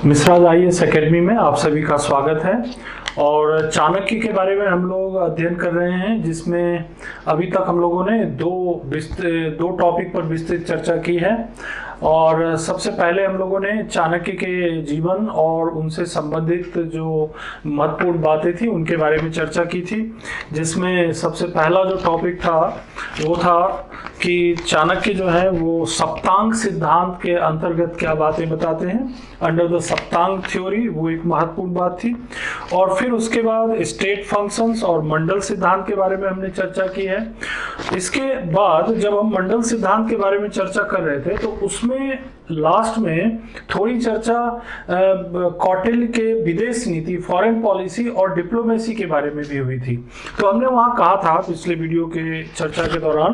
मिश्राज IAS academy में आप सभी का स्वागत है। और चाणक्य के बारे में हम लोग अध्ययन कर रहे हैं, जिसमें अभी तक हम लोगों ने दो टॉपिक पर विस्तृत चर्चा की है। और सबसे पहले हम लोगों ने चाणक्य के जीवन और उनसे संबंधित जो महत्वपूर्ण बातें थी उनके बारे में चर्चा की थी, जिसमें सबसे पहला जो टॉपिक था वो था कि चाणक्य जो है वो सप्तांग सिद्धांत के अंतर्गत क्या बातें बताते हैं, अंडर द सप्तांग थ्योरी, वो एक महत्वपूर्ण बात थी। और फिर उसके बाद स्टेट फंक्शंस और मंडल सिद्धांत के बारे में हमने चर्चा की है। इसके बाद जब हम मंडल सिद्धांत के बारे में चर्चा कर रहे थे तो उसमें लास्ट में थोड़ी चर्चा कौटिल्य के विदेश नीति, फॉरेन पॉलिसी और डिप्लोमेसी के बारे में भी हुई थी। तो हमने वहां कहा था पिछले वीडियो के चर्चा के दौरान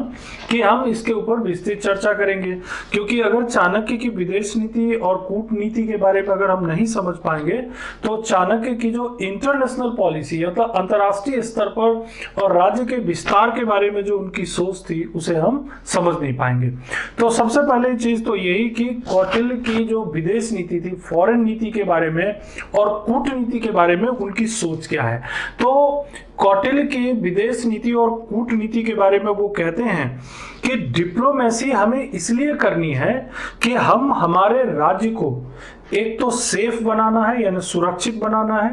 कि हम इसके ऊपर विस्तृत चर्चा करेंगे, क्योंकि अगर चाणक्य की विदेश नीति और कूटनीति के बारे में अगर हम नहीं समझ पाएंगे तो चाणक्य की जो इंटरनेशनल पॉलिसी मतलब अंतर्राष्ट्रीय स्तर पर और राज्य के विस्तार के बारे में जो उनकी सोच थी उसे हम समझ नहीं पाएंगे। तो सबसे पहले चीज तो यही कि कौटिल्य की जो विदेश नीति थी, फॉरेन नीति के बारे में और कूटनीति के बारे में उनकी सोच क्या है। तो कौटिल्य की विदेश नीति और कूटनीति के बारे में वो कहते हैं कि डिप्लोमेसी हमें इसलिए करनी है कि हम हमारे राज्य को एक तो सेफ बनाना है यानी सुरक्षित बनाना है,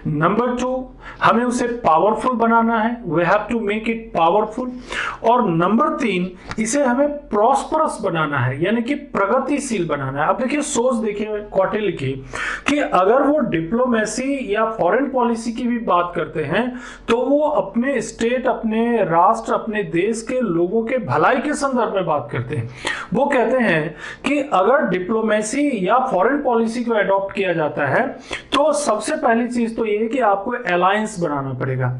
नंबर 2 हमें उसे पावरफुल बनाना है, we have to make it powerful, और नंबर 3 इसे हमें प्रॉस्परस बनाना है यानी कि प्रगतिशील बनाना है। अब देखिए सोच देखिए कौटिल्य की कि अगर वो डिप्लोमेसी या फॉरेन पॉलिसी की भी बात करते हैं तो वो अपने स्टेट, अपने राष्ट्र, अपने देश के लोगों के भलाई के संदर्भ में बात करते हैं। वो कहते हैं कि अगर डिप्लोमेसी या फॉरेन पॉलिसी को अडॉप्ट किया जाता है तो सबसे पहली चीज तो ये है कि आपको अलायंस बनाना पड़ेगा,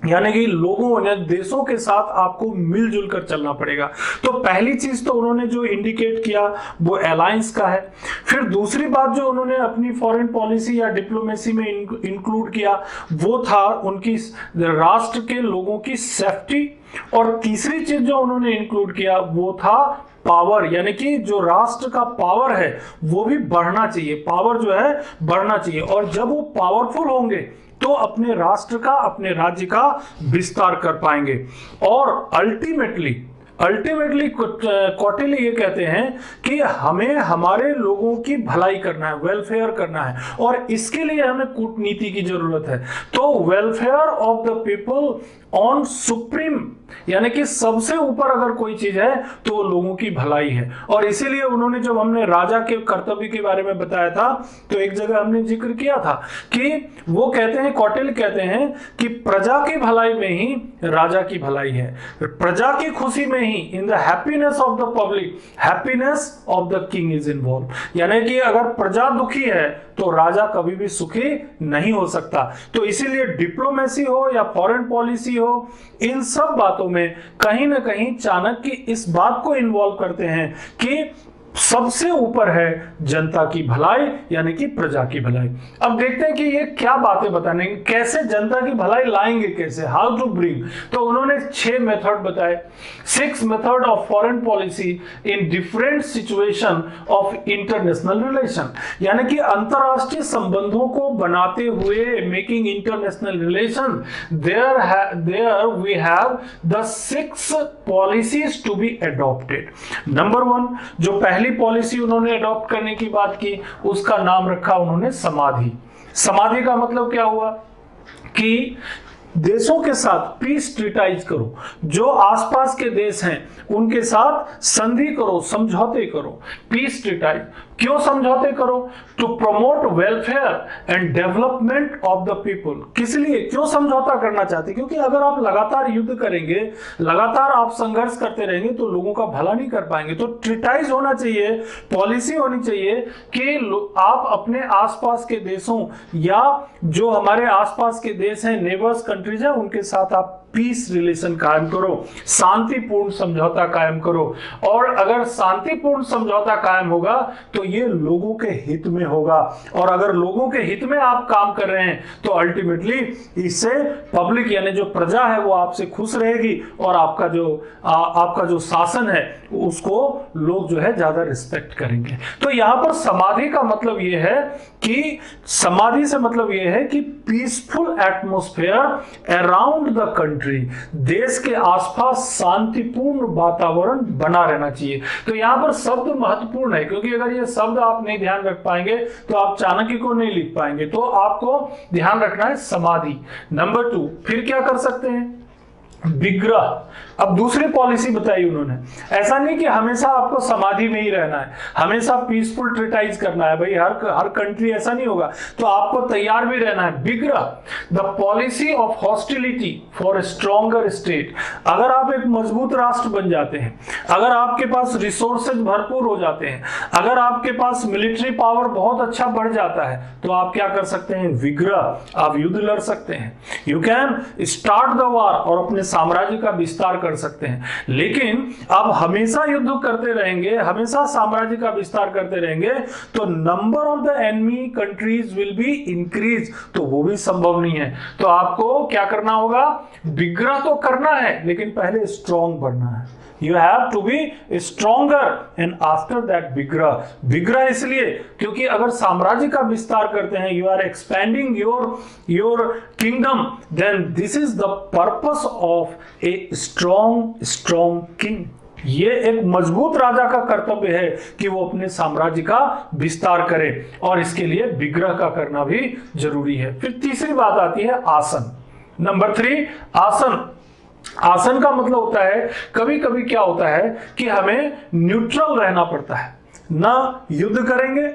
यानी कि लोगों ने देशों के साथ आपको मिलजुल कर चलना पड़ेगा। तो पहली चीज तो उन्होंने जो इंडिकेट किया वो अलायंस का है। फिर दूसरी बात जो उन्होंने अपनी फॉरेन पॉलिसी या डिप्लोमेसी में इंक्लूड किया वो था उनकी राष्ट्र के लोगों की सेफ्टी, और तीसरी चीज जो उन्होंने इंक्लूड किया वो था पावर, यानी कि जो राष्ट्र का पावर है वो भी बढ़ना चाहिए, पावर जो है बढ़ना चाहिए। और जब वो पावरफुल होंगे तो अपने राष्ट्र का, अपने राज्य का विस्तार कर पाएंगे। और अल्टीमेटली कौटिल्य ये कहते हैं कि हमें हमारे लोगों की भलाई करना है, वेलफेयर करना है, और इसके लिए हमें कूटनीति की जरूरत है। तो welfare of the people on supreme, यानी कि सबसे ऊपर अगर कोई चीज है तो लोगों की भलाई है। और इसीलिए उन्होंने, जब हमने राजा के कर्तव्य के बारे में बताया था तो एक जगह हमने जिक्र किया था कि वो कहते हैं, कौटिल्य कहते हैं कि प्रजा की भलाई में ही राजा की भलाई है, प्रजा की खुशी में ही, in the happiness of the public happiness of the king is involve, यानी कि अगर प्रजा दुखी है तो राजा कभी भी सुखी नहीं हो सकता। तो इसीलिए डिप्लोमेसी हो या फॉरेन पॉलिसी हो, इन सब बातों में कहीं ना कहीं चाणक्य इस बात को इन्वॉल्व करते हैं कि सबसे ऊपर है जनता की भलाई यानी कि प्रजा की भलाई। अब देखते हैं कि ये क्या बातें बताने, कैसे जनता की भलाई लाएंगे, कैसे, हाउ टू ब्रिंग। तो उन्होंने 6 मेथड बताए, 6 method of foreign policy in different situation of international relation, यानी कि अंतरराष्ट्रीय संबंधों को बनाते हुए, making international relation, there we have the 6 policies to be adopted. Number 1 जो पहली पॉलिसी उन्होंने अडॉप्ट करने की बात की उसका नाम रखा उन्होंने समाधि। समाधि का मतलब क्या हुआ कि देशों के साथ पीस ट्रीटाइज करो, जो आसपास के देश हैं उनके साथ संधि करो, समझौते करो, पीस ट्रीटाइज। क्यों समझौते करो? To promote welfare and development of the people. किस लिए, क्यों समझौता करना चाहते? क्योंकि अगर आप लगातार युद्ध करेंगे, लगातार आप संघर्ष करते रहेंगे तो लोगों का भला नहीं कर पाएंगे। तो ट्रीटाइज होना चाहिए, पॉलिसी होनी चाहिए कि आप अपने आसपास के देशों या जो हमारे आसपास के देश हैं, नेबर्स कंट्रीज हैं, उनके साथ आप पीस रिलेशन कायम करो, शांतिपूर्ण समझौता कायम करो। और अगर शांतिपूर्ण समझौता कायम होगा तो ये लोगों के हित में होगा, और अगर लोगों के हित में आप काम कर रहे हैं तो अल्टीमेटली इससे पब्लिक यानी जो प्रजा है वो आपसे खुश रहेगी, और आपका जो शासन है उसको लोग जो है ज्यादा रिस्पेक्ट करेंगे। तो यहां पर समाधि का मतलब ये है कि समाधि से मतलब ये है कि peaceful atmosphere around the country, देश के आसपास शांतिपूर्ण वातावरण बना रहना चाहिए। तो यहां पर शब्द महत्वपूर्ण है, क्योंकि अगर ये शब्द आप नहीं ध्यान रख पाएंगे तो आप चाणक्य को नहीं लिख पाएंगे। तो आपको ध्यान रखना है समाधि। नंबर 2, फिर क्या कर सकते हैं? विग्रह। अब दूसरी पॉलिसी बताई उन्होंने, ऐसा नहीं कि हमेशा आपको समाधि में ही रहना है, हमेशा पीसफुल ट्रीटाइज करना है, भाई हर कंट्री ऐसा नहीं होगा, तो आपको तैयार भी रहना है। विग्रह, the policy of hostility for a stronger state. अगर आप एक मजबूत राष्ट्र बन जाते हैं, अगर आपके पास रिसोर्सेज भरपूर हो जाते हैं, अगर आपके पास मिलिट्री पावर बहुत अच्छा बढ़ जाता है, तो आप क्या कर सकते हैं? विग्रह, आप युद्ध लड़ सकते हैं। You can start the war, और अपने साम्राज्य का विस्तार कर सकते हैं। लेकिन आप हमेशा युद्ध करते रहेंगे, हमेशा साम्राज्य का विस्तार करते रहेंगे, तो number of the enemy countries will be increase, तो वो भी संभव नहीं है। तो आपको क्या करना होगा? विग्रह तो करना है, लेकिन पहले स्ट्रॉन्ग बनना है। You have to be stronger and after that विग्रह। विग्रह इसलिए क्योंकि अगर साम्राज्य का विस्तार करते हैं, you are expanding your kingdom, then this is the purpose of a strong king। ये एक मजबूत राजा का कर्तव्य है कि वो अपने साम्राज्य का विस्तार करे, और इसके लिए विग्रह का करना भी जरूरी है। फिर तीसरी बात आती है आसन। नंबर 3, आसन। आसन का मतलब होता है, कभी कभी क्या होता है कि हमें न्यूट्रल रहना पड़ता है, ना युद्ध करेंगे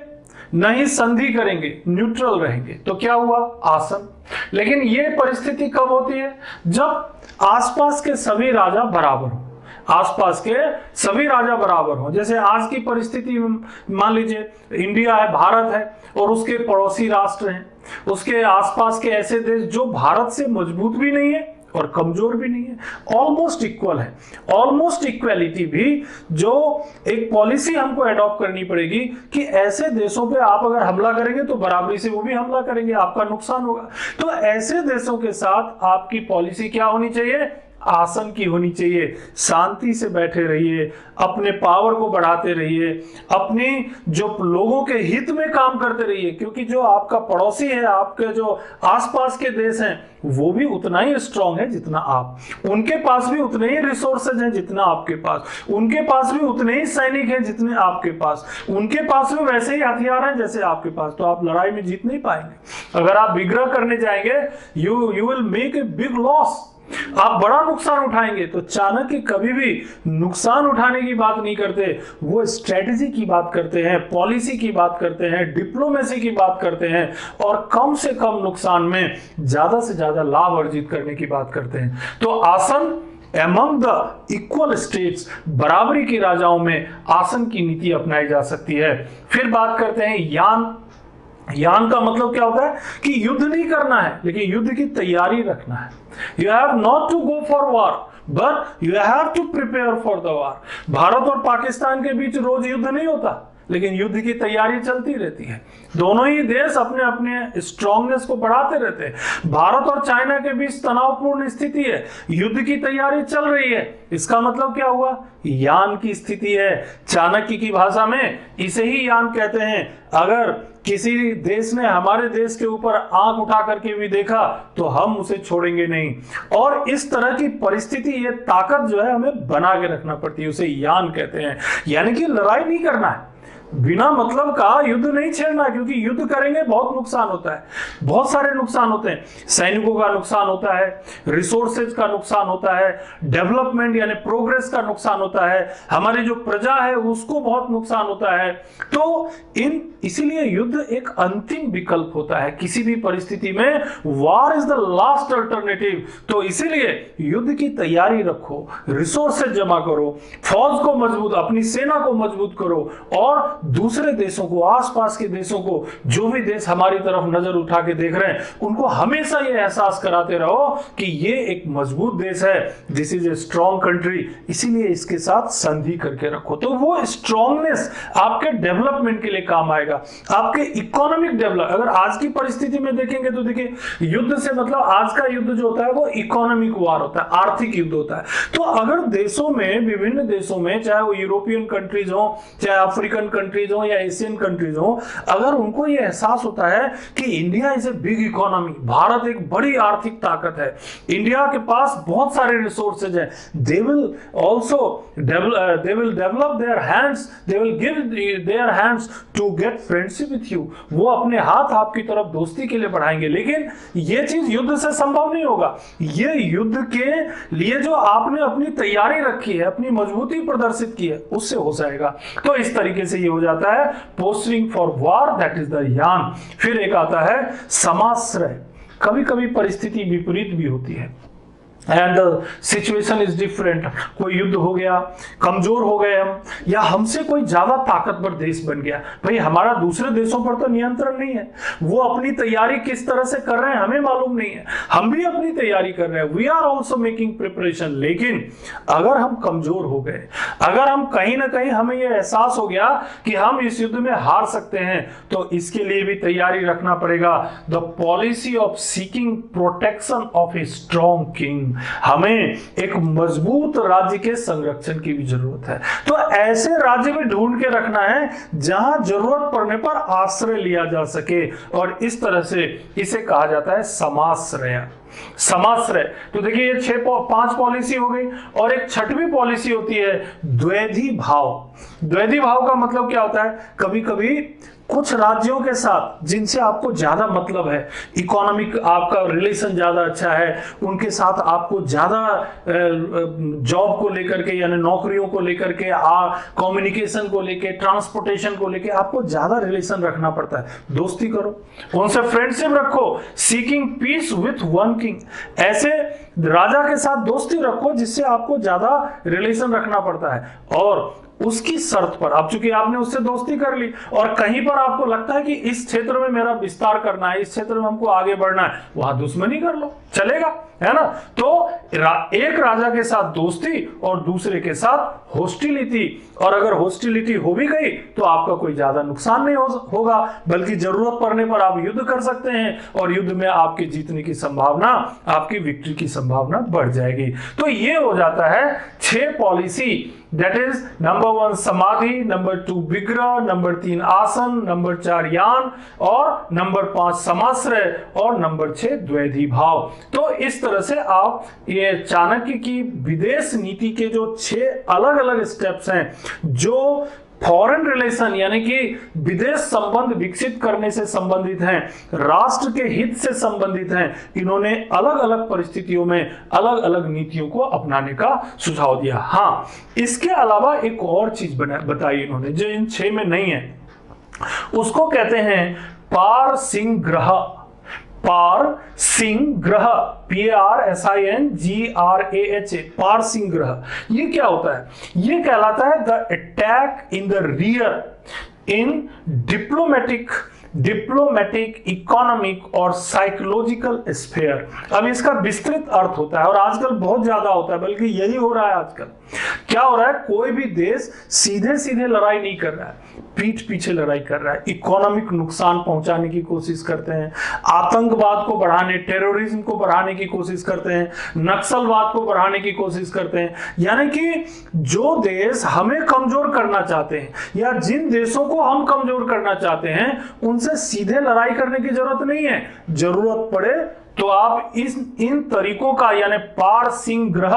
ना ही संधि करेंगे, न्यूट्रल रहेंगे, तो क्या हुआ? आसन। लेकिन ये परिस्थिति कब होती है? जब आसपास के सभी राजा बराबर हो, आसपास के सभी राजा बराबर हो। जैसे आज की परिस्थिति मान लीजिए इंडिया है, भारत है, और उसके पड़ोसी राष्ट्र हैं, उसके आसपास के ऐसे देश जो भारत से मजबूत भी नहीं है और कमजोर भी नहीं है, ऑलमोस्ट इक्वल है। ऑलमोस्ट इक्वलिटी भी जो एक पॉलिसी हमको एडॉप्ट करनी पड़ेगी कि ऐसे देशों पे आप अगर हमला करेंगे तो बराबरी से वो भी हमला करेंगे, आपका नुकसान होगा। तो ऐसे देशों के साथ आपकी पॉलिसी क्या होनी चाहिए? आसन की होनी चाहिए। शांति से बैठे रहिए, अपने पावर को बढ़ाते रहिए, अपनी जो लोगों के हित में काम करते रहिए, क्योंकि जो आपका पड़ोसी है, आपके जो आसपास के देश हैं, वो भी उतना ही स्ट्रांग है जितना आप, उनके पास भी उतने ही रिसोर्सेज हैं जितना आपके पास, उनके पास भी उतने ही सैनिक हैं जितने आपके पास, उनके पास भी वैसे ही हथियार हैं जैसे आपके पास। तो आप लड़ाई में जीत नहीं पाएंगे। अगर आप विग्रह करने जाएंगे, you will make a big loss, आप बड़ा नुकसान उठाएंगे। तो चाणक्य कभी भी नुकसान उठाने की बात नहीं करते, वो स्ट्रेटजी की बात करते हैं, पॉलिसी की बात करते हैं, डिप्लोमेसी की बात करते हैं, और कम से कम नुकसान में ज्यादा से ज्यादा लाभ अर्जित करने की बात करते हैं। तो आसन Among the equal states, बराबरी के राजाओं में आसन की नीति अपनाई जा सकती है। फिर बात करते हैं यान। यान का मतलब क्या होता है कि युद्ध नहीं करना है, लेकिन युद्ध की तैयारी रखना है। You have not to go for war, but you have to prepare for the war. Bharat और पाकिस्तान के बीच रोज युद्ध नहीं होता, लेकिन युद्ध की तैयारी चलती रहती है। दोनों ही देश अपने अपने स्ट्रांगनेस को बढ़ाते रहते हैं। भारत और चाइना के बीच तनावपूर्ण स्थिति है, युद्ध की तैयारी चल रही है। इसका मतलब क्या हुआ? यान की स्थिति है। चाणक्य की भाषा में इसे ही यान कहते हैं। अगर किसी देश ने हमारे देश के ऊपर आंख उठा करके भी देखा तो हम उसे छोड़ेंगे नहीं। और इस तरह की परिस्थिति, ये ताकत जो है हमें बना के रखना पड़ती है, उसे यान कहते हैं। यानी कि लड़ाई नहीं करना है, बिना मतलब का युद्ध नहीं छेड़ना, क्योंकि युद्ध करेंगे बहुत नुकसान होता है, बहुत सारे नुकसान होते हैं। सैनिकों का नुकसान होता है, रिसोर्सेज का नुकसान होता है, डेवलपमेंट यानी प्रोग्रेस का नुकसान होता है, हमारी जो प्रजा है उसको बहुत नुकसान होता है। तो इसीलिए युद्ध एक अंतिम विकल्प होता है किसी भी परिस्थिति में। War is the last alternative. तो इसीलिए युद्ध की तैयारी रखो, रिसोर्सेज जमा करो, फौज को मजबूत, अपनी सेना को मजबूत करो, और दूसरे देशों को, आसपास के देशों को, जो भी देश हमारी तरफ नजर उठा के देख रहे हैं, उनको हमेशा ये एहसास कराते रहो कि ये एक मजबूत देश है, this is a strong country, इसीलिए इसके साथ संधि करके रखो। तो वो स्ट्रॉन्गनेस आपके डेवलपमेंट के लिए काम आएगा, आपके इकोनॉमिक डेवलप। अगर आज की परिस्थिति में देखेंगे तो देखिए, युद्ध से मतलब आज का युद्ध जो होता है वो इकोनॉमिक वार होता है, आर्थिक युद्ध होता है। तो अगर देशों में, विभिन्न देशों में, चाहे वो यूरोपियन कंट्रीज हो, चाहे अफ्रीकन कंट्रीज हो या एशियन कंट्रीज हो, अगर उनको ये एहसास होता है कि India is a big economy, Bharat एक बड़ी आर्थिक ताकत है, इंडिया के पास बहुत सारे रिसोर्सेज हैं, they will also they will develop their hands, they will give their hands to get friendship with you। वो अपने हाथ आपकी तरफ दोस्ती के लिए बढ़ाएंगे। लेकिन ये चीज युद्ध से संभव नहीं होगा। ये युद्ध के लिए जो आपने अपनी तैयारी रखी है, अपनी मजबूती प्रदर्शित की है, उससे हो जाएगा। तो इस तरीके से ये हो जाता है postering for war, that is the यान। फिर एक आता है समाश्रय। कभी कभी परिस्थिति विपरीत भी होती है, and the situation is different. कोई युद्ध हो गया, कमजोर हो गए हम, या हमसे कोई ज्यादा ताकतवर देश बन गया। भाई हमारा दूसरे देशों पर तो नियंत्रण नहीं है, वो अपनी तैयारी किस तरह से कर रहे हैं हमें मालूम नहीं है, हम भी अपनी तैयारी कर रहे हैं, we are also making preparation. लेकिन अगर हम कमजोर हो गए, अगर हम कहीं ना कहीं हमें यह एहसास हो गया कि हम इस युद्ध में हार सकते हैं, तो इसके लिए भी तैयारी रखना पड़ेगा। The policy of seeking protection of a strong king. हमें एक मजबूत राज्य के संरक्षण की भी जरूरत है। तो ऐसे राज्य में ढूंढ के रखना है जहां जरूरत पड़ने पर आश्रय लिया जा सके, और इस तरह से इसे कहा जाता है समाश्रय। समाश्रय। तो देखिए ये 5 पॉलिसी हो गई, और एक छठवीं पॉलिसी होती है द्वैधी भाव। द्वैधी भाव का मतलब क्या होता है? कभी कभी कुछ राज्यों के साथ जिनसे आपको ज्यादा मतलब है, इकोनॉमिक आपका रिलेशन ज्यादा अच्छा है, उनके साथ आपको ज्यादा जॉब को लेकर के, यानी नौकरियों को लेकर के, कम्युनिकेशन को लेकर, ट्रांसपोर्टेशन को लेकर आपको ज्यादा रिलेशन रखना पड़ता है। दोस्ती करो, उनसे फ्रेंडशिप रखो। Seeking peace with one king, ऐसे राजा के साथ दोस्ती रखो जिससे आपको ज्यादा रिलेशन रखना पड़ता है, और उसकी शर्त पर, अब चूंकि आपने उससे दोस्ती कर ली और कहीं पर आपको लगता है कि इस क्षेत्र में मेरा विस्तार करना है, इस क्षेत्र में हमको आगे बढ़ना है, वहां दुश्मनी कर लो, चलेगा, है ना। तो एक राजा के साथ दोस्ती और दूसरे के साथ हॉस्टिलिटी, और अगर हॉस्टिलिटी हो भी गई तो आपका कोई ज्यादा नुकसान नहीं होगा, बल्कि जरूरत पड़ने पर आप युद्ध कर सकते हैं, और युद्ध में आपके जीतने की संभावना, आपकी विक्ट्री की संभावना बढ़ जाएगी। तो ये हो जाता है 6 पॉलिसी, दैट इज नंबर 1 समाधि, नंबर 2 विग्रह, नंबर 3 आसन, नंबर 4 यान, और नंबर 5 समाश्रय, और नंबर 6 द्वैधी भाव। तो इस तरह से आप ये चाणक्य की विदेश नीति के जो 6 अलग अलग स्टेप्स हैं, जो फॉरेन रिलेशन यानी कि विदेश संबंध विकसित करने से संबंधित हैं, राष्ट्र के हित से संबंधित हैं, इन्होंने अलग अलग परिस्थितियों में अलग अलग नीतियों को अपनाने का सुझाव दिया। हाँ, इसके अलावा एक और चीज बताई इन्होंने जो इन 6 में नहीं है, उसको कहते हैं पारसिंग्रह। पारसिंग्रह, PARSINGRAH, पारसिंग्रह। ये क्या होता है? ये कहलाता है the attack in the rear in diplomatic, economic और साइकोलॉजिकल स्फेयर। अब इसका विस्तृत अर्थ होता है, और आजकल बहुत ज्यादा होता है, बल्कि यही हो रहा है आजकल। क्या हो रहा है? कोई भी देश सीधे सीधे लड़ाई नहीं कर रहा है, पीठ पीछे लड़ाई कर रहा है, इकोनॉमिक नुकसान पहुंचाने की कोशिश करते हैं, आतंकवाद को बढ़ाने, टेररिज्म को बढ़ाने की कोशिश करते हैं, नक्सलवाद को बढ़ाने की कोशिश करते हैं। यानी कि जो देश हमें कमजोर करना चाहते हैं, या जिन देशों को हम कमजोर करना चाहते हैं, उनसे सीधे लड़ाई करने की जरूरत नहीं है। जरूरत पड़े तो आप इन तरीकों का, यानी पारसिंग्रह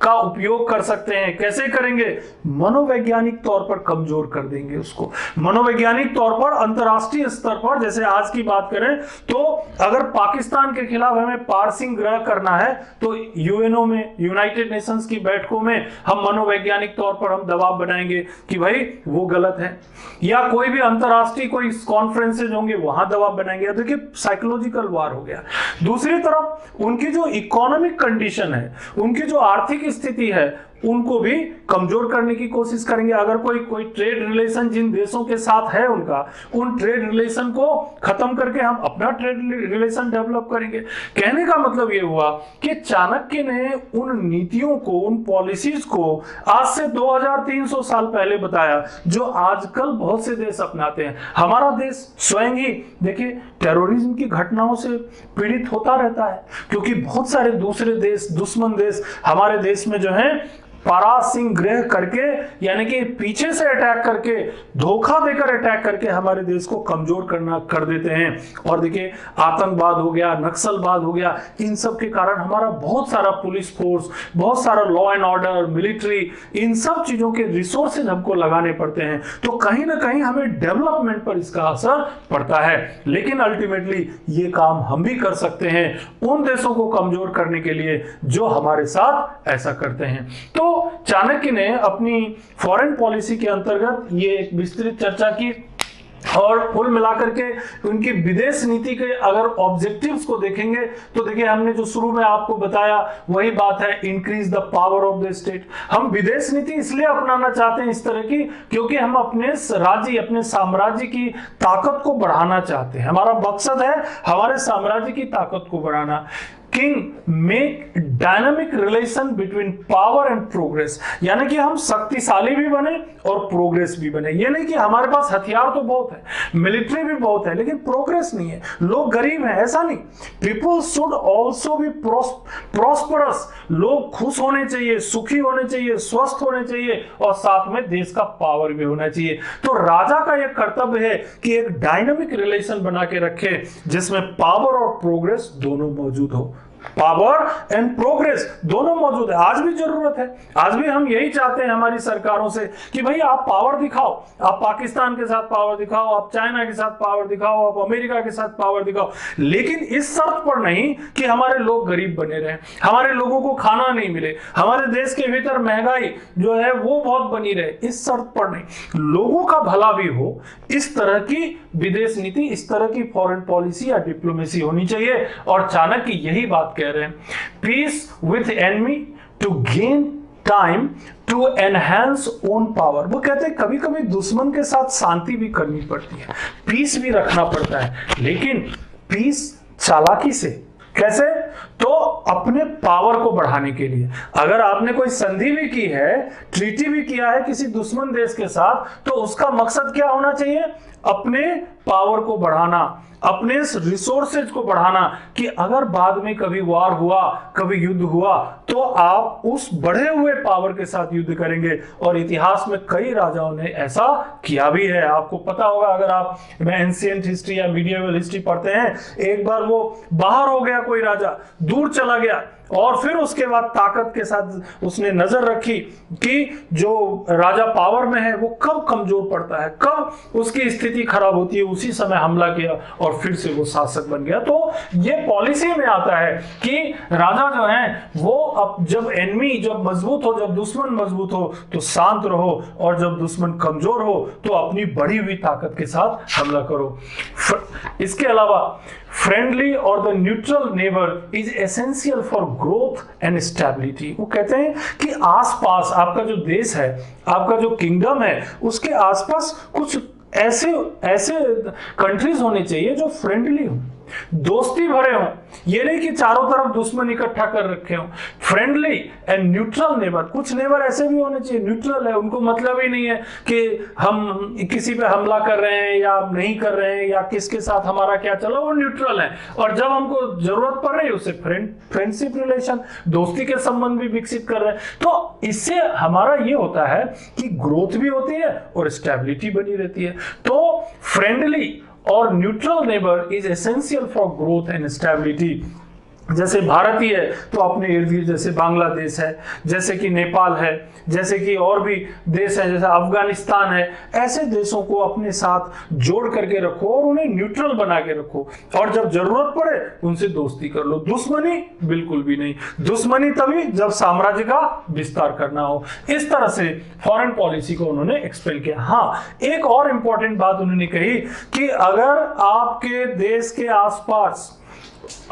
का उपयोग कर सकते हैं। कैसे करेंगे? मनोवैज्ञानिक तौर पर कमजोर कर देंगे उसको। मनोवैज्ञानिक तौर पर अंतरराष्ट्रीय स्तर पर, जैसे आज की बात करें तो अगर पाकिस्तान के खिलाफ हमें पारसिंग्रह करना है, तो यूएनओ में, यूनाइटेड नेशंस की बैठकों में हम मनोवैज्ञानिक तौर पर हम दबाव बनाएंगे कि भाई वो गलत है, या कोई भी अंतरराष्ट्रीय कोई कॉन्फ्रेंसेज होंगे वहां दबाव बनाएंगे। देखिए साइकोलॉजिकल वार हो गया। दूसरी तरफ उनकी जो इकोनॉमिक कंडीशन है, उनकी जो आर्थिक स्थिति है, उनको भी कमजोर करने की कोशिश करेंगे। अगर कोई ट्रेड रिलेशन जिन देशों के साथ है उनका, उन ट्रेड रिलेशन को खत्म करके हम अपना ट्रेड रिलेशन डेवलप करेंगे। कहने का मतलब ये हुआ कि चाणक्य ने उन नीतियों को, उन पॉलिसीज को आज से 2300 साल पहले बताया जो आजकल बहुत से देश अपनाते हैं। हमारा देश स्वयं ही देखिए टेररिज्म की घटनाओं से पीड़ित होता रहता है, क्योंकि बहुत सारे दूसरे देश, दुश्मन देश हमारे देश में जो है पारासिंह ग्रह करके, यानी कि पीछे से अटैक करके, धोखा देकर अटैक करके हमारे देश को कमजोर कर देते हैं। और देखिए आतंकवाद हो गया, नक्सलवाद हो गया, इन सब के कारण हमारा बहुत सारा पुलिस फोर्स, बहुत सारा लॉ एंड ऑर्डर, मिलिट्री, इन सब चीजों के रिसोर्सेज हमको लगाने पड़ते हैं। तो कहीं ना कहीं हमें डेवलपमेंट पर इसका असर पड़ता है। लेकिन अल्टीमेटली ये काम हम भी कर सकते हैं उन देशों को कमजोर करने के लिए जो हमारे साथ ऐसा करते हैं। तो चाणक्य ने अपनी फॉरेन पॉलिसी के अंतर्गत ये एक विस्तृत चर्चा की, और कुल मिलाकर के उनकी विदेश नीति के अगर ऑब्जेक्टिव्स को देखेंगे तो देखिए हमने जो शुरू में आपको बताया वही बात है, increase the power of the state. हम विदेश नीति इसलिए अपनाना चाहते हैं इस तरह की क्योंकि हम अपने राज्य, अपने साम्राज्य की ताकत को बढ़ाना चाहते हैं। हमारा मकसद है हमारे साम्राज्य की ताकत को बढ़ाना। King make dynamic relation between power and progress, यानी कि हम शक्तिशाली भी बने और प्रोग्रेस भी बने। ये नहीं कि हमारे पास हथियार तो बहुत है, मिलिट्री भी बहुत है, लेकिन प्रोग्रेस नहीं है, लोग गरीब हैं, ऐसा नहीं। People should also be prosperous, लोग खुश होने चाहिए, सुखी होने चाहिए, स्वस्थ होने चाहिए, और साथ में देश का पावर भी होना चाहिए। तो राजा का यह कर्तव्य है कि एक डायनामिक रिलेशन बना के रखे जिसमें पावर और प्रोग्रेस दोनों मौजूद हो। पावर एंड प्रोग्रेस दोनों मौजूद है, आज भी जरूरत है। आज भी हम यही चाहते हैं हमारी सरकारों से कि भाई आप पावर दिखाओ, आप पाकिस्तान के साथ पावर दिखाओ, आप चाइना के साथ पावर दिखाओ, आप अमेरिका के साथ पावर दिखाओ, लेकिन इस शर्त पर नहीं कि हमारे लोग गरीब बने रहें, हमारे लोगों को खाना नहीं मिले, हमारे देश के भीतर महंगाई जो है वो बहुत बनी रहे, इस शर्त पर नहीं। लोगों का भला भी हो, इस तरह की विदेश नीति, इस तरह की फॉरेन पॉलिसी या डिप्लोमेसी होनी चाहिए। और चाणक्य यही बात कह रहे हैं, peace with enemy to gain time to enhance own power. वो कहते हैं कभी कभी दुश्मन के साथ शांति भी करनी पड़ती है, पीस भी रखना पड़ता है, लेकिन पीस चालाकी से। कैसे? तो अपने पावर को बढ़ाने के लिए। अगर आपने कोई संधि भी की है, ट्रीटी भी किया है किसी दुश्मन देश के साथ, तो उसका मकसद क्या होना चाहिए? अपने पावर को बढ़ाना, अपने रिसोर्सेज को बढ़ाना, कि अगर बाद में कभी वार हुआ, कभी युद्ध हुआ, तो आप उस बढ़े हुए पावर के साथ युद्ध करेंगे। और इतिहास में कई राजाओं ने ऐसा किया भी है। आपको पता होगा, अगर आप एंशिएंट हिस्ट्री या मीडिएवल हिस्ट्री पढ़ते हैं, एक बार वो बाहर हो गया, कोई राजा दूर चला गया, और फिर उसके बाद ताकत के साथ उसने नजर रखी कि जो राजा पावर में है वो कब कमजोर पड़ता है, कब उसकी स्थिति खराब होती है, उसी समय हमला किया और फिर से वो शासक बन गया। तो ये पॉलिसी में आता है कि राजा जो है वो अब जब एनिमी जब मजबूत हो, जब दुश्मन मजबूत हो तो शांत रहो, और जब दुश्मन कमजोर हो तो अपनी बढ़ी हुई ताकत के साथ हमला करो। इसके अलावा फ्रेंडली और the neutral neighbour is essential for growth and stability. वो कहते हैं कि आसपास आपका जो देश है, आपका जो किंगडम है, उसके आसपास कुछ ऐसे कंट्रीज होने चाहिए जो फ्रेंडली हो, दोस्ती भरे हों। ये नहीं कि चारों तरफ दुश्मन इकट्ठा कर रखे हों। फ्रेंडली एंड न्यूट्रल नेबर, कुछ नेबर ऐसे भी होने चाहिए न्यूट्रल है, उनको मतलब ही नहीं है कि हम किसी पे हमला कर रहे हैं या नहीं कर रहे हैं या किसके साथ हमारा क्या चला, वो न्यूट्रल है। और जब हमको जरूरत पड़ रही है उससे फ्रेंडशिप रिलेशन, दोस्ती के संबंध भी विकसित कर रहे हैं। तो इससे हमारा ये होता है कि ग्रोथ भी होती है और स्टेबिलिटी बनी रहती है। तो फ्रेंडली और neutral neighbour is essential for growth and stability. जैसे भारत ही है तो अपने इर्द गिर्द, जैसे बांग्लादेश है, जैसे कि नेपाल है, जैसे कि और भी देश है, जैसे अफगानिस्तान है, ऐसे देशों को अपने साथ जोड़ करके रखो और उन्हें न्यूट्रल बना के रखो, और जब जरूरत पड़े उनसे दोस्ती कर लो। दुश्मनी बिल्कुल भी नहीं, दुश्मनी तभी जब साम्राज्य का विस्तार करना हो। इस तरह से फॉरेन पॉलिसी को उन्होंने एक्सप्लेन किया। हाँ, एक और इंपॉर्टेंट बात उन्होंने कही कि अगर आपके देश के आसपास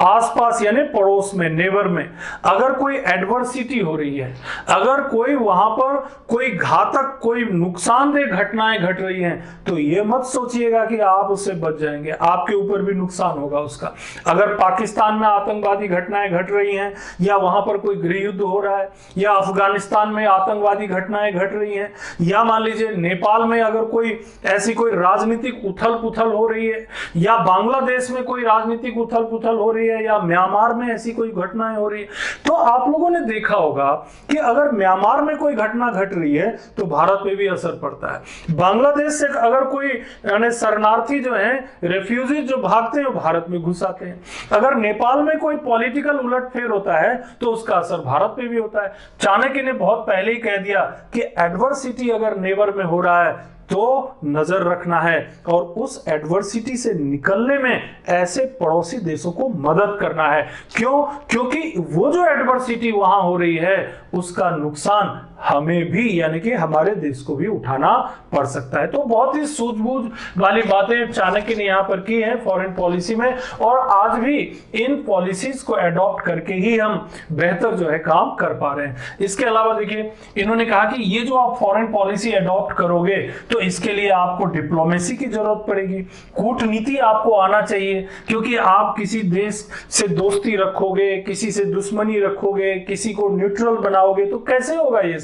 आसपास यानी पड़ोस में, नेबर में अगर कोई एडवर्सिटी हो रही है, अगर कोई वहां पर कोई घातक, कोई नुकसानदेह घटनाएं घट रही हैं, तो ये मत सोचिएगा कि आप उससे बच जाएंगे, आपके ऊपर भी नुकसान होगा उसका। अगर पाकिस्तान में आतंकवादी घटनाएं घट रही हैं, या वहां पर कोई गृह युद्ध हो रहा है, या अफगानिस्तान में आतंकवादी घटनाएं घट रही हैं, या मान लीजिए नेपाल में अगर कोई ऐसी कोई राजनीतिक उथल पुथल हो रही है, या बांग्लादेश में कोई राजनीतिक उथल पुथल हो रही है, या म्यांमार में ऐसी कोई घटनाएं हो रही है, तो आप लोगों ने देखा होगा कि अगर म्यांमार में कोई घटना घट रही है तो भारत पे भी असर पड़ता है। बांग्लादेश से अगर कोई यानी शरणार्थी जो है, रेफ्यूजी जो भागते हैं, वो भारत में घुस आते हैं। अगर नेपाल में कोई पॉलिटिकल उलटफेर होता है तो उसका असर भारत पे भी होता है। चाणक्य ने बहुत पहले ही कह दिया कि एडवर्सिटी अगर नेबर में हो रहा है तो नजर रखना है, और उस एडवर्सिटी से निकलने में ऐसे पड़ोसी देशों को मदद करना है। क्यों? क्योंकि वो जो एडवर्सिटी वहां हो रही है उसका नुकसान हमें भी, यानी कि हमारे देश को भी उठाना पड़ सकता है। तो बहुत ही सूझबूझ वाली बातें चाणक्य ने यहां पर की है फॉरेन पॉलिसी में, और आज भी इन पॉलिसीज को एडॉप्ट करके ही हम बेहतर जो है काम कर पा रहे हैं। इसके अलावा देखिए, इन्होंने कहा कि ये जो आप फॉरेन पॉलिसी एडॉप्ट करोगे तो इसके लिए आपको डिप्लोमेसी की जरूरत पड़ेगी, कूटनीति आपको आना चाहिए, क्योंकि आप किसी देश से दोस्ती रखोगे, किसी से दुश्मनी रखोगे, किसी को न्यूट्रल बनाओगे, तो कैसे होगा ये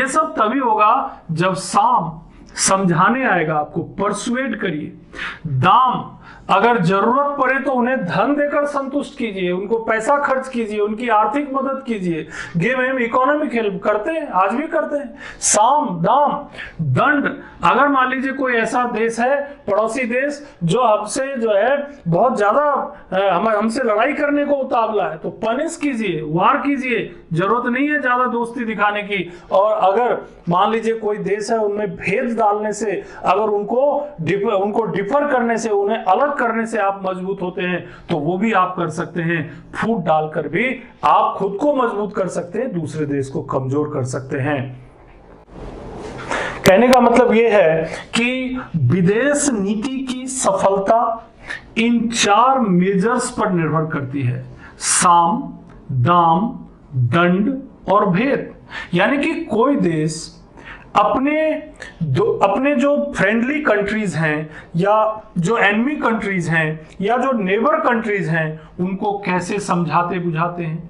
सब तभी होगा जब साम समझाने आएगा, आपको परसुएड करिए। दाम, अगर जरूरत पड़े तो उन्हें धन देकर संतुष्ट कीजिए, उनको पैसा खर्च कीजिए, उनकी आर्थिक मदद कीजिए। गिव हिम इकोनॉमिक हेल्प, करते हैं, आज भी करते हैं। साम, दाम, दंड, अगर मान लीजिए कोई ऐसा देश है, पड़ोसी देश, जो हमसे जो है बहुत ज्यादा हमसे लड़ाई करने को उतावला है, तो पनिश कीजिए, वार कीजिए, जरूरत नहीं है ज्यादा दोस्ती दिखाने की। और अगर मान लीजिए कोई देश है, उनमें भेद डालने से, अगर उनको डिफर करने से, उन्हें अलग करने से आप मजबूत होते हैं, तो वो भी आप कर सकते हैं। फूट डालकर भी आप खुद को मजबूत कर सकते हैं, दूसरे देश को कमजोर कर सकते हैं। कहने का मतलब यह है कि विदेश नीति की सफलता इन 4 मेजर्स पर निर्भर करती है: साम, दाम, दंड और भेद। यानी कि कोई देश अपने जो फ्रेंडली कंट्रीज हैं, या जो एनिमी कंट्रीज हैं, या जो नेबर कंट्रीज हैं, उनको कैसे समझाते बुझाते हैं,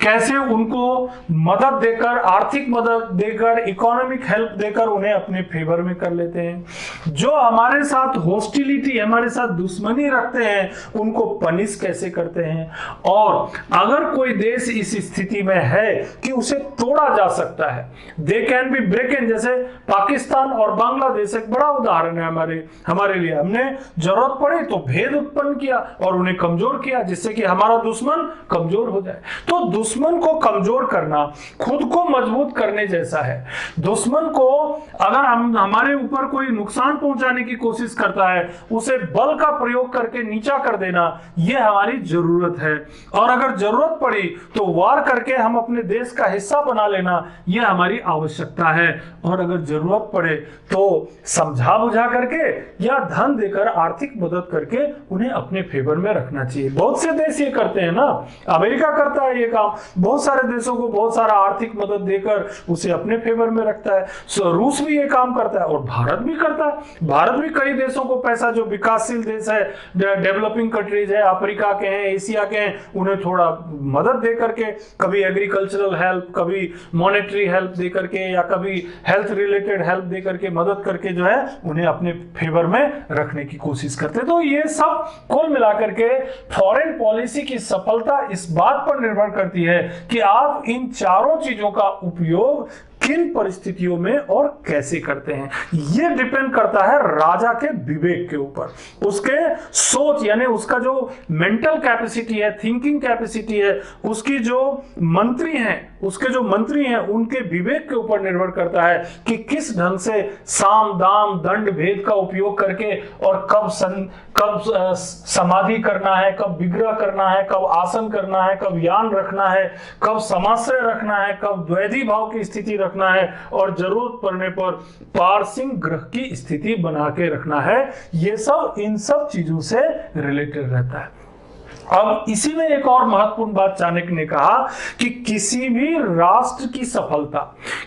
कैसे उनको मदद देकर, आर्थिक मदद देकर, इकोनॉमिक हेल्प देकर उन्हें अपने फेवर में कर लेते हैं। जो हमारे साथ हॉस्टिलिटी, हमारे साथ दुश्मनी रखते हैं, उनको पनिश कैसे करते हैं। और अगर कोई देश इस स्थिति में है कि उसे तोड़ा जा सकता है, दे कैन बी ब्रेकन, जैसे पाकिस्तान और बांग्लादेश एक बड़ा उदाहरण है हमारे लिए। हमने जरूरत पड़ी तो भेद उत्पन्न किया और उन्हें कमजोर किया, जिससे कि हमारा दुश्मन कमजोर हो जाए। तो दुश्मन को कमजोर करना खुद को मजबूत करने जैसा है। दुश्मन को अगर हमारे ऊपर कोई नुकसान पहुंचाने की कोशिश करता है, उसे बल का प्रयोग करके नीचा कर देना, यह हमारी जरूरत है। और अगर जरूरत पड़ी तो वार करके हम अपने देश का हिस्सा बना लेना, यह हमारी आवश्यकता है। और अगर जरूरत पड़े तो समझा बुझा करके या धन देकर, आर्थिक मदद करके उन्हें अपने फेवर में रखना चाहिए। बहुत से देश ये करते हैं ना, अमेरिका करता है ये काम, बहुत सारे देशों को बहुत सारा आर्थिक मदद देकर उसे अपने फेवर में रखता है। रूस भी ये काम करता है और भारत भी करता है। भारत भी कई देशों को पैसा, जो विकासशील देश है, डेवलपिंग कंट्रीज है, अफ्रीका के हैं, एशिया के हैं, उन्हें थोड़ा मदद दे करके, कभी एग्रीकल्चरल हेल्प, कभी मॉनेटरी हेल्प दे करके, या कभी हेल्थ रिलेटेड हेल्प दे करके, मदद करके जो है उन्हें अपने फेवर में रखने की कोशिश करते हैं। तो ये सब कुल मिलाकर के फॉरेन पॉलिसी की सफलता इस बात पर निर्भर करती है कि आप इन चारों चीजों का उपयोग किन परिस्थितियों में और कैसे करते हैं। यह डिपेंड करता है राजा के विवेक के ऊपर, उसके सोच, यानी उसका जो मेंटल कैपेसिटी है, थिंकिंग कैपेसिटी है, उसके जो मंत्री हैं उनके विवेक के ऊपर निर्भर करता है कि किस ढंग से साम, दाम, दंड, भेद का उपयोग करके, और कब समाधि करना है, कब विग्रह करना है, कब आसन करना है, कब यान रखना है, कब समाश्रय रखना है, कब द्वैधी भाव की स्थिति रखना है, और जरूरत पड़ने पर पारसिंह ग्रह की स्थिति बना के रखना है। ये सब इन सब चीजों से रिलेटेड रहता है। अब इसी में एक और महत्वपूर्ण बात चाणक्य ने कहा कि किसी भी राष्ट्र की सफलता,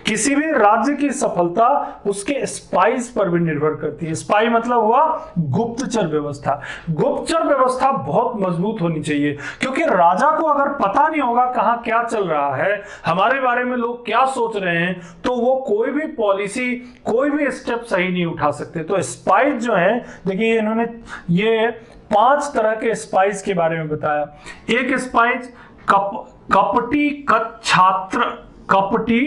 किसी भी राज्य की सफलता उसके स्पाइस पर भी निर्भर करती है। स्पाई मतलब हुआ गुप्तचर व्यवस्था। गुप्तचर व्यवस्था बहुत मजबूत होनी चाहिए, क्योंकि राजा को अगर पता नहीं होगा कहाँ क्या चल रहा है, हमारे बारे में लोग क्या सोच रहे हैं, तो वो कोई भी पॉलिसी, कोई भी स्टेप सही नहीं उठा सकते। तो स्पाइस जो है, देखिए इन्होंने ये 5 तरह के स्पाइस के बारे में बताया। एक स्पाइस कपटी कच्छात्र, कपटी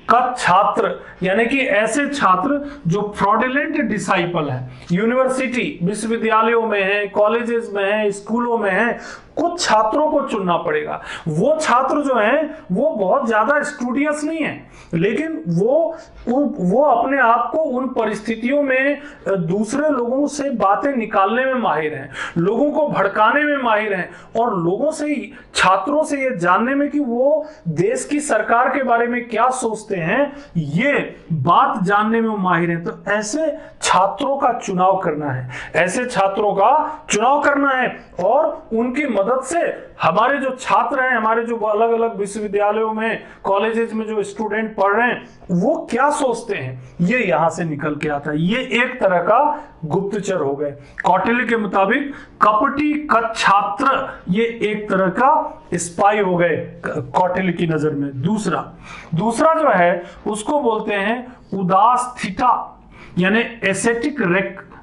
कच्छात्र यानी कि ऐसे छात्र जो फ्रॉडुलेंट डिसाइपल हैं, यूनिवर्सिटी विश्वविद्यालयों में है, कॉलेजेस में है, स्कूलों में है, कुछ छात्रों को चुनना पड़ेगा। वो छात्र जो हैं वो बहुत ज्यादा स्टूडियस नहीं है, लेकिन वो अपने आप को उन परिस्थितियों में दूसरे लोगों से बातें निकालने में माहिर हैं, लोगों को भड़काने में माहिर हैं, और लोगों से, छात्रों से ये जानने में कि वो देश की सरकार के बारे में क्या सोचते हैं, ये बात जानने में माहिर हैं। तो ऐसे छात्रों का चुनाव करना है, ऐसे छात्रों का चुनाव करना है, और उनकी मदद से हमारे जो छात्र हैं, हमारे जो अलग अलग विश्वविद्यालयों में, कॉलेजेस में जो स्टूडेंट पढ़ रहे हैं, वो क्या सोचते हैं, ये यहां से निकल के आता है। ये एक तरह का गुप्तचर हो गए। कौटिल्य के मुताबिक कपटी कच्छात्र ये एक तरह का स्पाई हो गए कौटिल्य की नजर में। दूसरा जो है उसको बोलते हैं उदास्थिता, यानी एसेटिक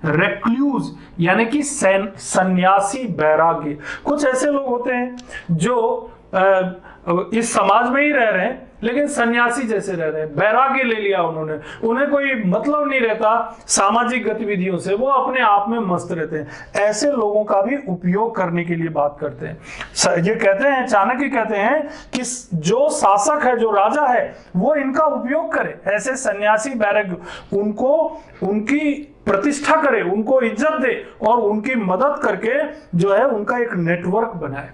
रेक्लूज, यानी कि सन्यासी बैरागी। कुछ ऐसे लोग होते हैं जो इस समाज में ही रह रहे हैं, लेकिन सन्यासी जैसे रह रहे हैं, बैरागी ले लिया उन्होंने, उन्हें कोई मतलब नहीं रहता सामाजिक गतिविधियों से, वो अपने आप में मस्त रहते हैं। ऐसे लोगों का भी उपयोग करने के लिए बात करते हैं। ये कहते हैं, चाणक्य कहते हैं कि जो शासक है, जो राजा है, वो इनका उपयोग करे, ऐसे सन्यासी बैरागी, उनको उनकी प्रतिष्ठा करे, उनको इज्जत दे, और उनकी मदद करके जो है उनका एक नेटवर्क बनाए,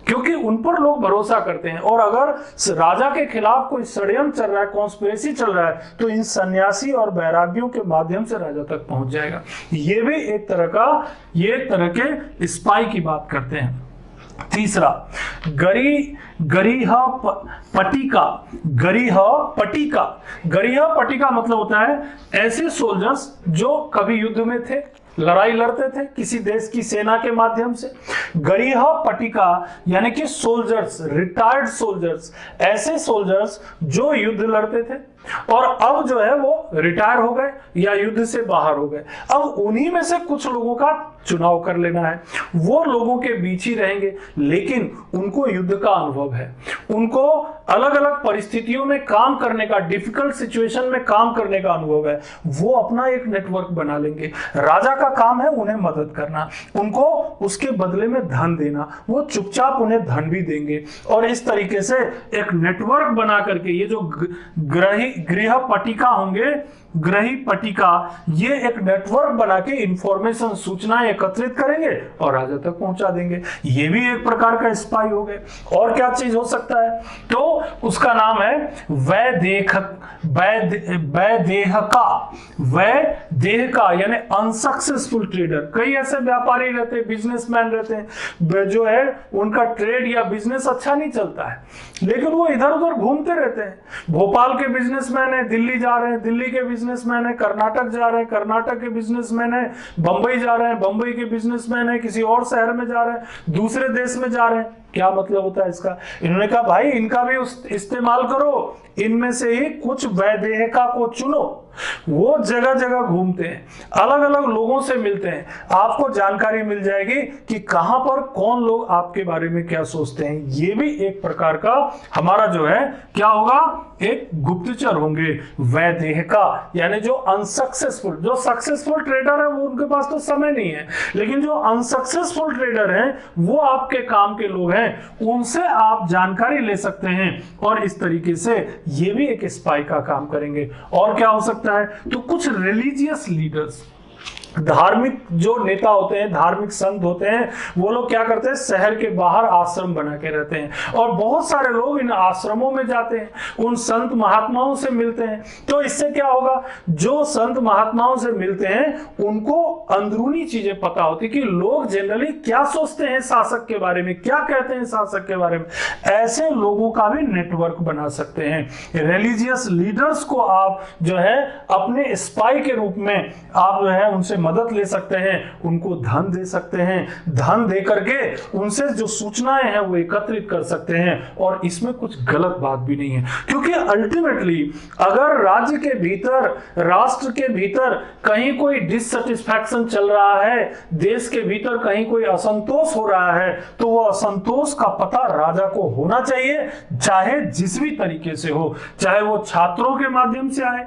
क्योंकि उन पर लोग भरोसा करते हैं। और अगर राजा के खिलाफ कोई षड्यंत्र चल रहा है, कॉन्स्पिरेसी चल रहा है, तो इन सन्यासी और बैरागियों के माध्यम से राजा तक पहुंच जाएगा। ये भी एक तरह के स्पाई की बात करते हैं। तीसरा, गरीह पटिका मतलब होता है ऐसे सोल्जर्स जो कभी युद्ध में थे, लड़ाई लड़ते थे किसी देश की सेना के माध्यम से। गरीह पटिका यानी कि सोल्जर्स, रिटायर्ड सोल्जर्स, ऐसे सोल्जर्स जो युद्ध लड़ते थे और अब जो है वो रिटायर हो गए या युद्ध से बाहर हो गए। अब उन्हीं में से कुछ लोगों का चुनाव कर लेना है। वो लोगों के बीच ही रहेंगे, लेकिन उनको युद्ध का अनुभव है, उनको अलग अलग परिस्थितियों में काम करने का, डिफिकल्ट सिचुएशन में काम करने का अनुभव है। वो अपना एक नेटवर्क बना लेंगे। राजा का काम है उन्हें मदद करना, उनको उसके बदले में धन देना, वो चुपचाप उन्हें धन भी देंगे। और इस तरीके से एक नेटवर्क बना करके ये जो गृह पटिका होंगे, ग्रही पटिका, ये एक नेटवर्क बना के इंफॉर्मेशन, सूचनाएं एकत्रित करेंगे और राजा तक पहुंचा देंगे। ये भी एक प्रकार का स्पाई हो गए। और क्या चीज हो सकता है, तो उसका नाम है वैदेहका यानी अनसक्सेसफुल ट्रेडर। कई ऐसे व्यापारी रहते हैं, बिजनेसमैन रहते हैं, जो है उनका ट्रेड या बिजनेस अच्छा नहीं चलता है, लेकिन वो इधर उधर घूमते रहते हैं। भोपाल के बिजनेसमैन है, दिल्ली जा रहे हैं, दिल्ली के बिजनेसमैन है, कर्नाटक जा रहे हैं, कर्नाटक के बिजनेसमैन है, बंबई जा रहे हैं, बंबई के बिजनेसमैन है, किसी और शहर में जा रहे हैं, दूसरे देश में जा रहे हैं। क्या मतलब होता है इसका? इन्होंने कहा भाई इनका भी इस्तेमाल करो, इनमें से ही कुछ वैदेहिका को चुनो। वो जगह जगह घूमते हैं, अलग अलग लोगों से मिलते हैं, आपको जानकारी मिल जाएगी कि कहां पर कौन लोग आपके बारे में क्या सोचते हैं। ये भी एक प्रकार का हमारा जो है क्या होगा, एक गुप्तचर होंगे, वैदेहिका यानी जो अनसक्सेसफुल। जो सक्सेसफुल ट्रेडर है वो, उनके पास तो समय नहीं है, लेकिन जो अनसक्सेसफुल ट्रेडर हैं वो आपके काम के लोग हैं, उनसे आप जानकारी ले सकते हैं और इस तरीके से ये भी एक स्पाई का काम करेंगे। और क्या हो सकता है, तो कुछ रिलीजियस लीडर्स, धार्मिक जो नेता होते हैं, धार्मिक संत होते हैं, वो लोग क्या करते हैं, शहर के बाहर आश्रम बना के रहते हैं और बहुत सारे लोग इन आश्रमों में जाते हैं, उन संत महात्माओं से मिलते हैं। तो इससे क्या होगा, जो संत महात्माओं से मिलते हैं उनको अंदरूनी चीजें पता होती कि लोग जनरली क्या सोचते हैं शासक के बारे में, क्या कहते हैं शासक के बारे में। ऐसे लोगों का भी नेटवर्क बना सकते हैं। रिलीजियस लीडर्स को आप जो है अपने स्पाई के रूप में आप जो है उनसे मदद ले सकते हैं, उनको धन दे सकते हैं, धन दे करके उनसे जो सूचनाएं हैं वो एकत्रित कर सकते हैं। और इसमें कुछ गलत बात भी नहीं है, क्योंकि अल्टीमेटली अगर राज्य के भीतर, राष्ट्र के भीतर कहीं कोई डिससेटिस्फैक्शन चल रहा है, देश के भीतर कहीं कोई असंतोष हो रहा है, तो वो असंतोष का पता राजा को होना चाहिए, चाहे जिस भी तरीके से हो, चाहे वो छात्रों के माध्यम से आए,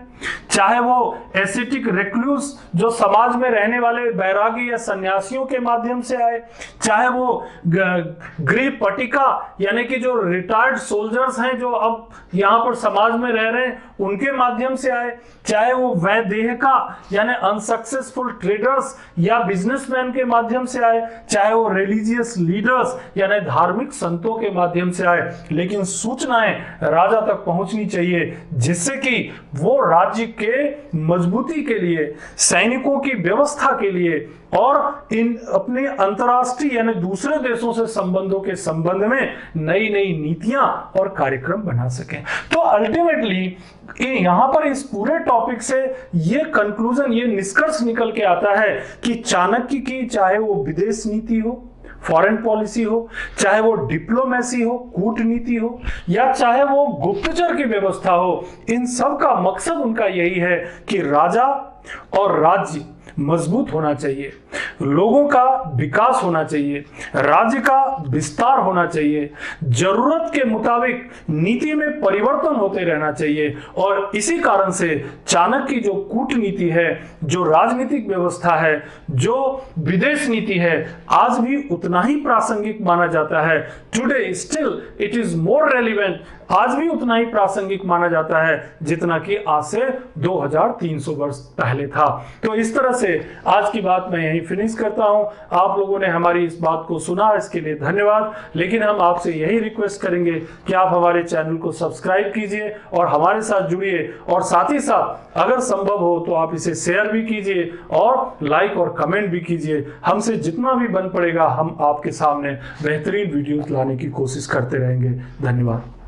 चाहे वो एसेटिक रिक्लूस जो समाज में रहने वाले बैरागी या सन्यासियों के माध्यम से आए, चाहे वो गृह पटिका यानी कि जो रिटायर्ड सोल्जर्स हैं जो अब यहाँ पर समाज में रह रहे हैं उनके माध्यम से आए, चाहे वो वैदेहिका यानी अनसक्सेसफुल ट्रेडर्स या बिजनेसमैन के माध्यम से आए, चाहे वो रिलीजियस लीडर्स यानी धार्मिक संतों के माध्यम से आए, लेकिन सूचनाएं राजा तक पहुंचनी चाहिए, जिससे कि वो राज्य के मजबूती के लिए, सैनिकों की व्यवस्था के लिए और इन अपने अंतरराष्ट्रीय यानी दूसरे देशों से संबंधों के संबंध में नई नई नीतियां और कार्यक्रम बना सकें। तो अल्टीमेटली यहां पर इस पूरे टॉपिक से ये कंक्लूजन, ये निष्कर्ष निकल के आता है कि चाणक्य की चाहे वो विदेश नीति हो, फॉरेन पॉलिसी हो, चाहे वो डिप्लोमेसी हो, कूटनीति हो, या चाहे वो गुप्तचर की व्यवस्था हो, इन सब का मकसद उनका यही है कि राजा और राज्य मजबूत होना चाहिए, लोगों का विकास होना चाहिए, राज्य का विस्तार होना चाहिए, जरूरत के मुताबिक नीति में परिवर्तन होते रहना चाहिए। और इसी कारण से चाणक्य की जो कूटनीति है, जो राजनीतिक व्यवस्था है, जो विदेश नीति है, आज भी उतना ही प्रासंगिक माना जाता है। Today still it is more relevant, आज भी उतना ही प्रासंगिक माना जाता है जितना कि आज से 2300 वर्ष पहले था। तो इस तरह से आज की बात मैं यहीं फिनिश करता हूं। आप लोगों ने हमारी इस बात को सुना, इसके लिए धन्यवाद। लेकिन हम आपसे यही रिक्वेस्ट करेंगे कि आप हमारे चैनल को सब्सक्राइब कीजिए और हमारे साथ जुड़िए, और साथ ही साथ अगर संभव हो तो आप इसे शेयर भी कीजिए और लाइक और कमेंट भी कीजिए। हमसे जितना भी बन पड़ेगा हम आपके सामने बेहतरीन वीडियोस लाने की कोशिश करते रहेंगे। धन्यवाद।